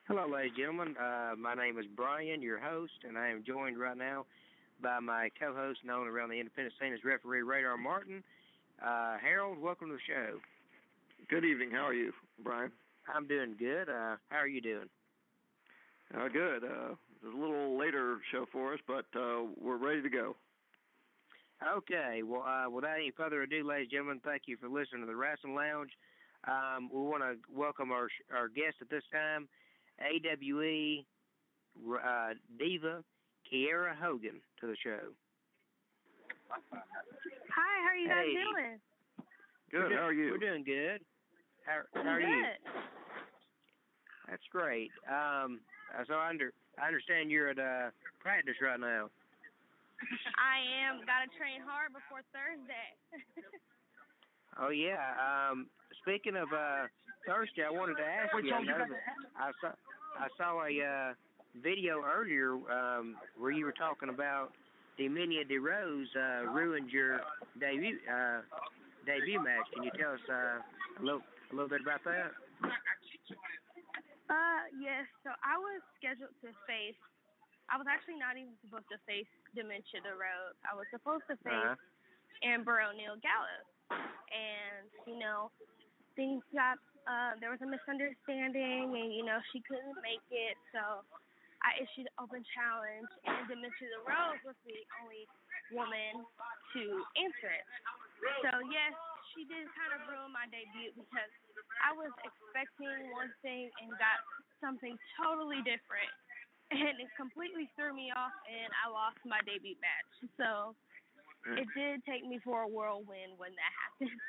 Hello, ladies and gentlemen. My name is Brian, your host, and I am joined right now by my co-host, known around the independent scene as Referee Radar Martin. Harold, welcome to the show. Good evening. How are you, Brian? I'm doing good. How are you doing? Good. It's a little later show for us, but we're ready to go. Okay. Well, without any further ado, ladies and gentlemen, thank you for listening to the Wrestling Lounge. We want to welcome our guest at this time, AWE Diva Kiera Hogan, to the show. Hi, how are you guys doing? Good. How are you? We're doing good. How are you? You? That's great. So I understand you're at practice right now. I am. Got to train hard before Thursday. Oh yeah. Speaking of Thursday, I wanted to ask you. I saw a video earlier where you were talking about Dimenia DeRose ruined your debut match. Can you tell us a little bit about that? Yes. So I was scheduled to face. I was actually not even supposed to face Dementia DeRose. I was supposed to face Amber O'Neil Gallows. And, things got, there was a misunderstanding and, she couldn't make it. So I issued an open challenge and Dementia DeRose was the only woman to answer it. So, yes, she did kind of ruin my debut because I was expecting one thing and got something totally different. And it completely threw me off and I lost my debut match. So it did take me for a whirlwind when that happened.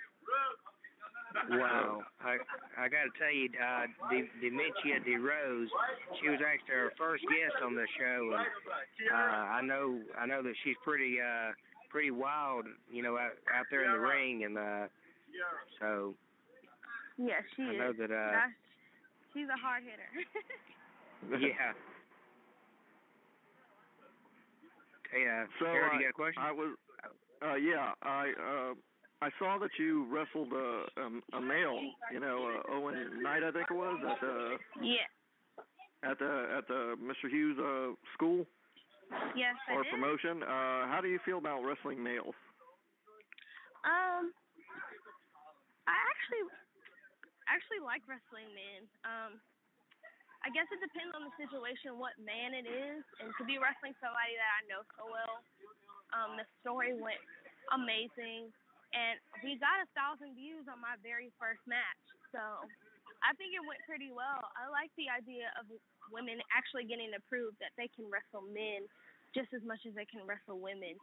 Wow, I got to tell you, Dementia DeRose, she was actually our first guest on the show, and I know that she's pretty wild, out there in the ring, and so. Yeah, she is. I know that. She's a hard hitter. Yeah. Okay, so Aaron, you got a question? I saw that you wrestled a male, Owen Knight, I think it was, at the Mr. Hughes school. Yes, or promotion. How do you feel about wrestling males? I actually like wrestling men. I guess it depends on the situation, what man it is, and to be wrestling somebody that I know so well. The story went amazing, and we got 1,000 views on my very first match, so I think it went pretty well. I like the idea of women actually getting to prove that they can wrestle men just as much as they can wrestle women,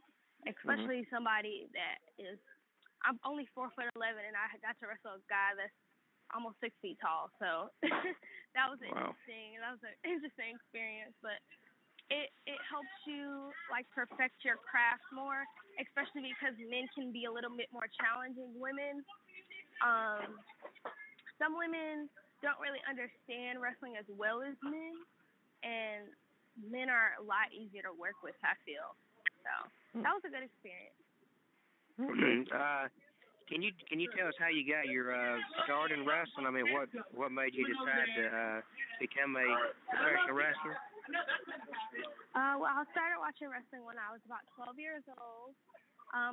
especially somebody that is. I'm only 4'11", and I got to wrestle a guy that's almost 6 feet tall, so that was interesting. That was an interesting experience, but it helps you perfect your craft more, especially because men can be a little bit more challenging women. Some women don't really understand wrestling as well as men, and men are a lot easier to work with, I feel. So that was a good experience. Okay. Can you tell us how you got your start in wrestling? I mean, what made you decide to become a professional wrestler? Well, I started watching wrestling when I was about 12 years old.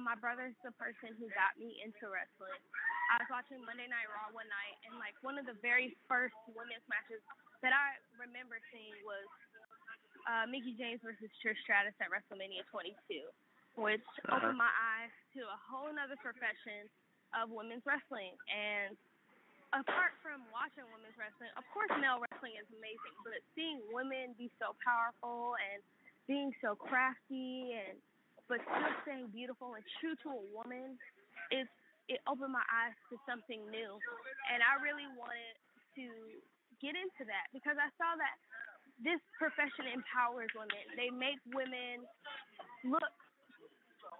My brother's the person who got me into wrestling. I was watching Monday Night Raw one night, and one of the very first women's matches that I remember seeing was Mickie James versus Trish Stratus at WrestleMania 22, which opened my eyes to a whole other profession of women's wrestling. And apart from watching women's wrestling, of course male wrestling is amazing, but seeing women be so powerful and being so crafty but still staying beautiful and true to a woman, it opened my eyes to something new. And I really wanted to get into that because I saw that this profession empowers women. They make women look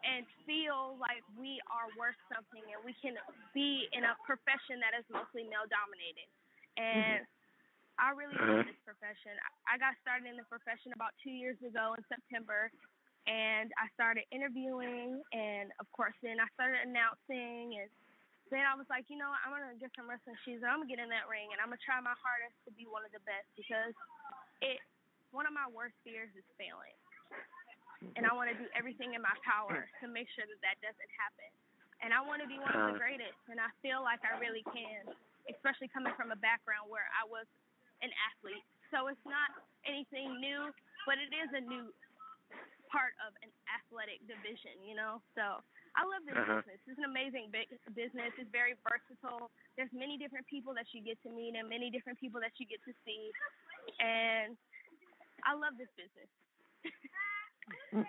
and feel like we are worth something and we can be in a profession that is mostly male-dominated. And I really love this profession. I got started in the profession about 2 years ago in September, and I started interviewing, and, of course, then I started announcing, and then I was like, you know what, I'm going to get some wrestling shoes and I'm going to get in that ring and I'm going to try my hardest to be one of the best because one of my worst fears is failing. And I want to do everything in my power to make sure that doesn't happen. And I want to be one of the greatest, and I feel like I really can, especially coming from a background where I was an athlete. So it's not anything new, but it is a new part of an athletic division, you know. So I love this business. It's an amazing business. It's very versatile. There's many different people that you get to meet and many different people that you get to see. And I love this business.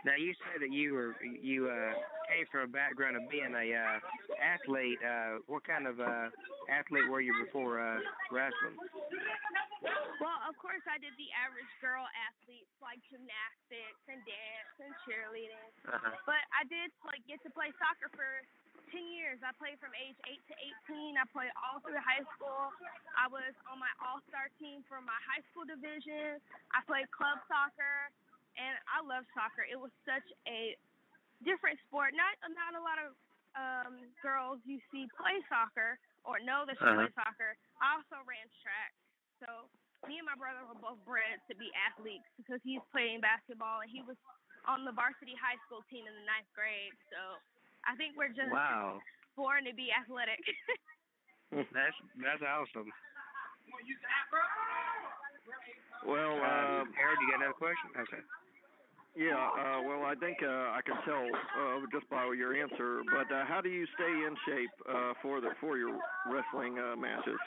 Now you said that you came from a background of being a athlete. What kind of athlete were you before wrestling? Well, of course I did the average girl athletes like gymnastics and dance and cheerleading. But I did get to play soccer for 10 years. I played from age 8 to 18. I played all through high school. I was on my all-star team for my high school division. I played club soccer. And I love soccer. It was such a different sport. Not a lot of girls you see play soccer or know that she plays soccer. I also ran track. So me and my brother were both bred to be athletes because he's playing basketball and he was on the varsity high school team in the 9th grade. So I think we're just born to be athletic. That's awesome. Well, Aaron, you got another question? Okay. Yeah, well, I think I can tell just by your answer. But how do you stay in shape for your wrestling matches?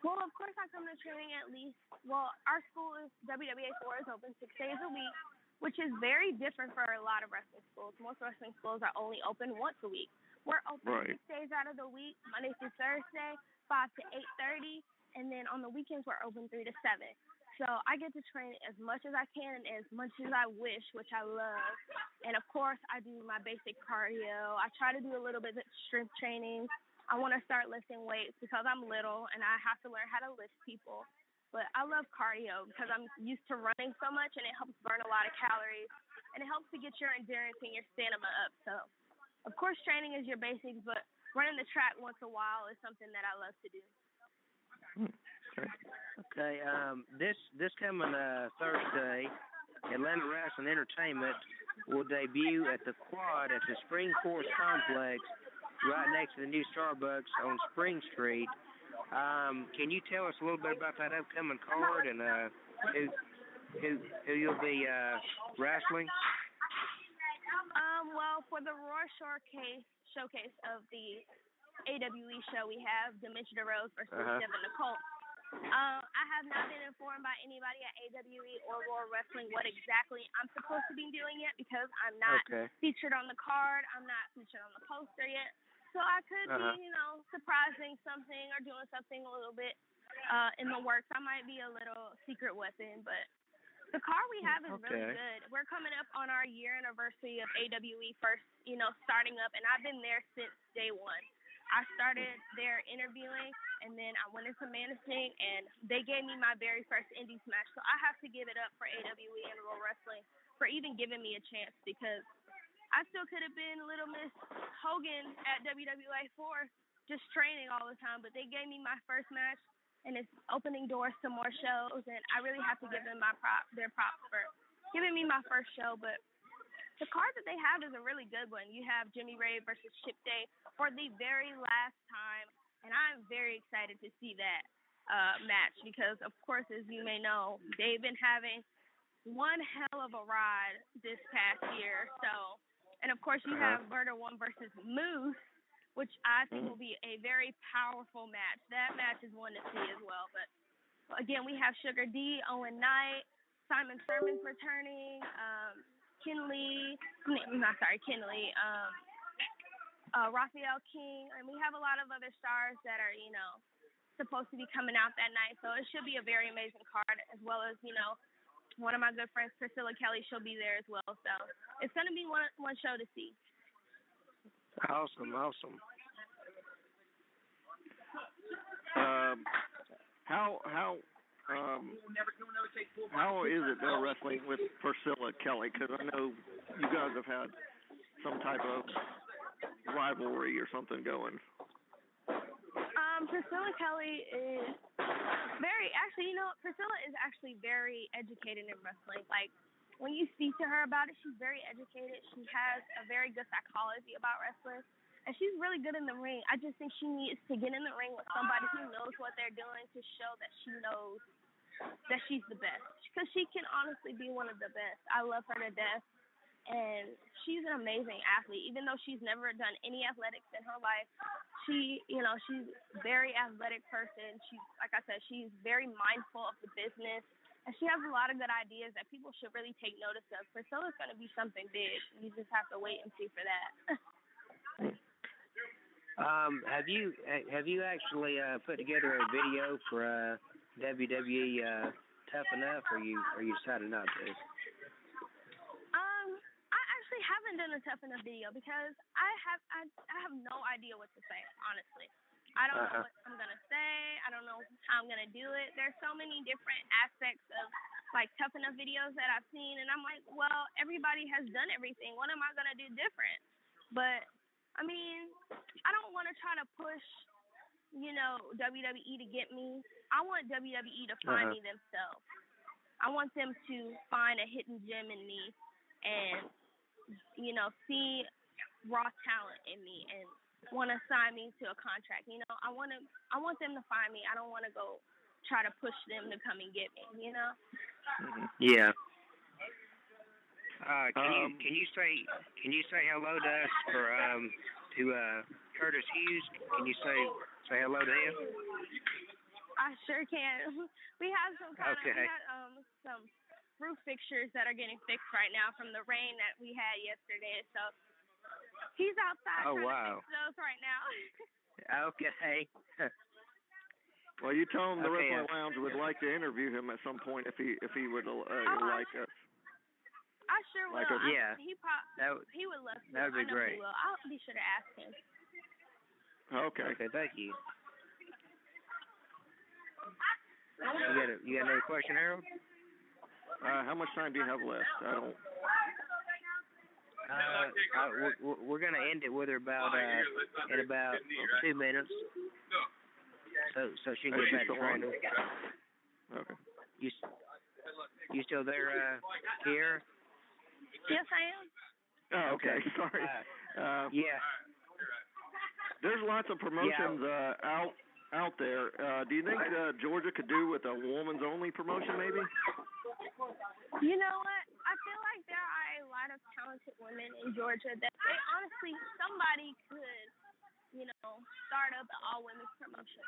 Well, of course, I come to training at least. Well, our school WWA 4 is open 6 days a week, which is very different for a lot of wrestling schools. Most wrestling schools are only open once a week. We're open 6 days out of the week, Monday through Thursday, 5 to 8:30, and then on the weekends we're open 3 to 7. So I get to train as much as I can and as much as I wish, which I love. And, of course, I do my basic cardio. I try to do a little bit of strength training. I want to start lifting weights because I'm little and I have to learn how to lift people. But I love cardio because I'm used to running so much, and it helps burn a lot of calories. And it helps to get your endurance and your stamina up. So, of course, training is your basics, but running the track once in a while is something that I love to do. Okay. This coming Thursday, Atlanta Wrestling Entertainment will debut at the Quad at the Spring Force Complex, right next to the new Starbucks on Spring Street. Can you tell us a little bit about that upcoming card and who you'll be wrestling? Well, for the Roar showcase of the AWE show, we have Dementia Rose versus Devin Nicole. I have not been informed by anybody at AWE or Roar Wrestling what exactly I'm supposed to be doing yet because I'm not featured on the card. I'm not featured on the poster yet. So I could be, surprising something or doing something a little bit in the works. I might be a little secret weapon, but the card we have is really good. We're coming up on our year anniversary of AWE first, starting up, and I've been there since day one. I started there interviewing, and then I went into managing, and they gave me my very first Indies match. So I have to give it up for AWE and Roar Wrestling for even giving me a chance because I still could have been Little Miss Hogan at WWA 4 just training all the time, but they gave me my first match, and it's opening doors to more shows, and I really have to give them their props for giving me my first show. But the card that they have is a really good one. You have Jimmy Ray versus Chip Day for the very last time, and I'm very excited to see that match because, of course, as you may know, they've been having one hell of a ride this past year. So, and, of course, you have Murder One versus Moose, which I think will be a very powerful match. That match is one to see as well. But, again, we have Sugar D, Owen Knight, Simon Sermon's returning, Kinley, Raphael King, and we have a lot of other stars that are, supposed to be coming out that night. So it should be a very amazing card, as well as, one of my good friends, Priscilla Kelly, she'll be there as well. So it's going to be one show to see. Awesome. How is it wrestling with Priscilla Kelly? Because I know you guys have had some type of rivalry or something going? Priscilla Kelly is Priscilla is actually very educated in wrestling. Like, when you speak to her about it, she's very educated. She has a very good psychology about wrestling, and she's really good in the ring. I just think she needs to get in the ring with somebody who knows what they're doing to show that she knows that she's the best, because she can honestly be one of the best. I love her to death, and she's an amazing athlete. Even though she's never done any athletics in her life, she's a very athletic person. She's, like I said, she's very mindful of the business, and she has a lot of good ideas that people should really take notice of. Priscilla's going to be something big. You just have to wait and see for that. Have you actually put together a video for WWE Tough Enough, or you decided not to? I actually haven't done a Tough Enough video because I have no idea what to say, honestly. I don't know what I'm gonna say. I don't know how I'm gonna do it. There's so many different aspects of like Tough Enough videos that I've seen, and I'm like, well, everybody has done everything. What am I gonna do different? But I mean, I don't want to try to push, WWE to get me. I want WWE to find me themselves. I want them to find a hidden gem in me and, see raw talent in me and want to sign me to a contract. I want them to find me. I don't want to go try to push them to come and get me, Yeah. Can you say hello to us to Curtis Hughes? Can you say hello to him? I sure can. We have some roof fixtures that are getting fixed right now from the rain that we had yesterday. So he's outside trying to fix those right now. Okay. Well, you tell him the Wrestling Lounge would like to interview him at some point if he would like us. I sure will. Yeah. He would love to. That would be great. He will. I'll be sure to ask him. Okay, thank you. You got another question, Harold? How much time do you have left? I don't. We're gonna end it with her in about 2 minutes. So she can get back to training. Okay. You still there, Kiera? Yes, I am. Oh, okay. Sorry. Yeah. There's lots of promotions out there. Do you think Georgia could do with a woman's only promotion, maybe? You know what? I feel like there are a lot of talented women in Georgia that somebody could, start up an all-women's promotion.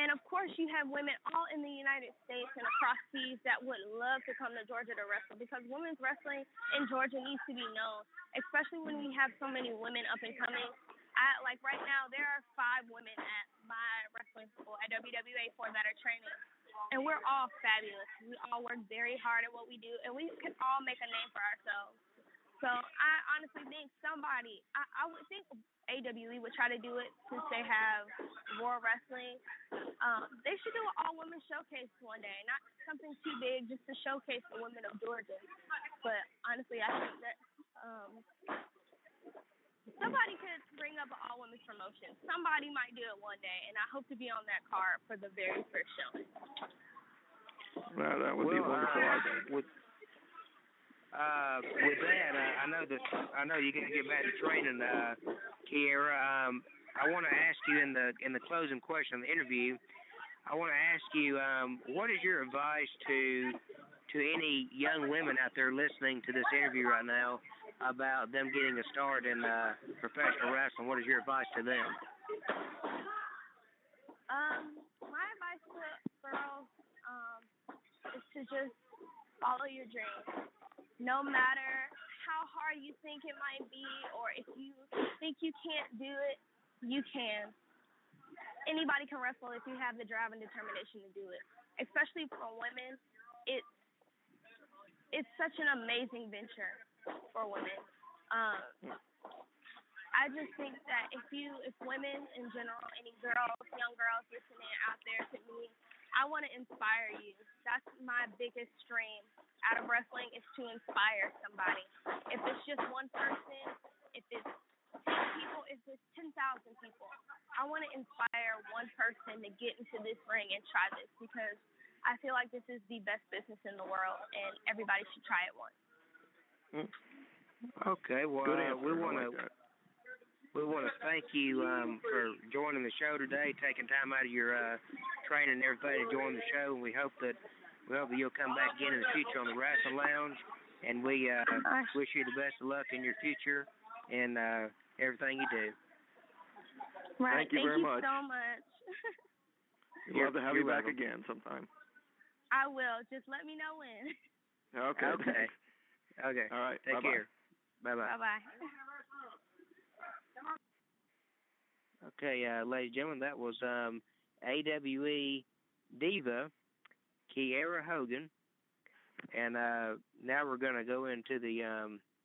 And, of course, you have women all in the United States and across seas that would love to come to Georgia to wrestle, because women's wrestling in Georgia needs to be known, especially when we have so many women up and coming. Like right now, there are 5 women at my wrestling school at WWA4 that are training, and we're all fabulous. We all work very hard at what we do, and we can all make a name for ourselves. So I honestly think I would think AWE would try to do it since they have War Wrestling. They should do an all-women showcase one day, not something too big, just to showcase the women of Georgia. But honestly, I think that somebody could bring up an all-women's promotion. Somebody might do it one day, and I hope to be on that card for the very first showing. Well, that would be wonderful, I think. With that, I know you're gonna get back to training, Kiera. I want to ask you in the closing question of the interview. I want to ask you, what is your advice to any young women out there listening to this interview right now about them getting a start in professional wrestling? What is your advice to them? My advice to girls is to just follow your dreams. No matter how hard you think it might be, or if you think you can't do it, you can. Anybody can wrestle if you have the drive and determination to do it. Especially for women, it's such an amazing venture for women. I just think that if women in general, any girls, young girls listening out there to me, I want to inspire you. That's my biggest dream out of wrestling, is to inspire somebody. If it's just one person, if it's 10 people, if it's 10,000 people, I want to inspire one person to get into this ring and try this, because I feel like this is the best business in the world, and everybody should try it once. Okay, well, good answer. we want to thank you for joining the show today, taking time out of your training and everything to join the show. And we hope that you'll come back again in the future on the Wrestling Lounge. And we wish you the best of luck in your future and everything you do. Right. Thank you very much. Thank you so much. We'd love to have you back again sometime. I will. Just let me know when. Okay. Okay. All right. Take care. Bye-bye. Bye-bye. Okay, ladies and gentlemen, that was AWE Diva Kiera Hogan. And now we're going to go into the